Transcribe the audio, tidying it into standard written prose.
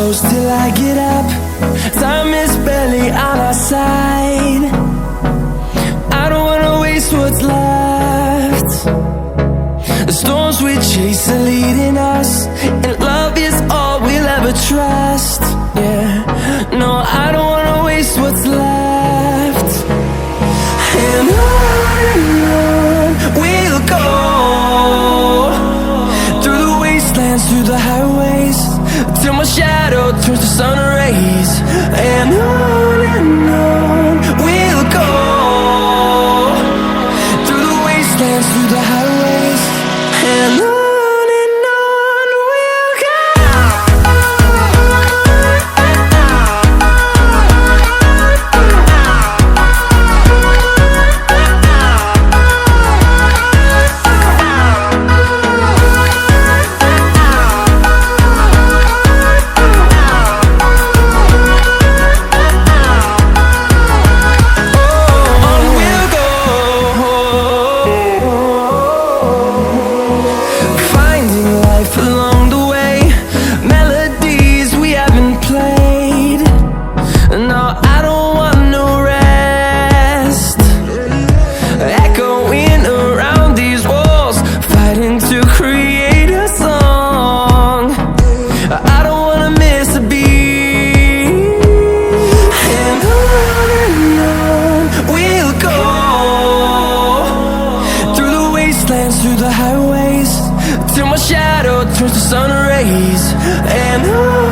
close till I get up. Time is barely on our side. I don't wanna waste what's left. The storms we chase are leading us, and love is all we'll ever trust. Yeah, no, I don't wanna waste what's left. And on we'll go, through the wastelands, through the highways, till my shadow turns to sun rays. And on we'll go, through the wastelands, through the highways, and on. Through the highways, till my shadow turns to sun rays. And on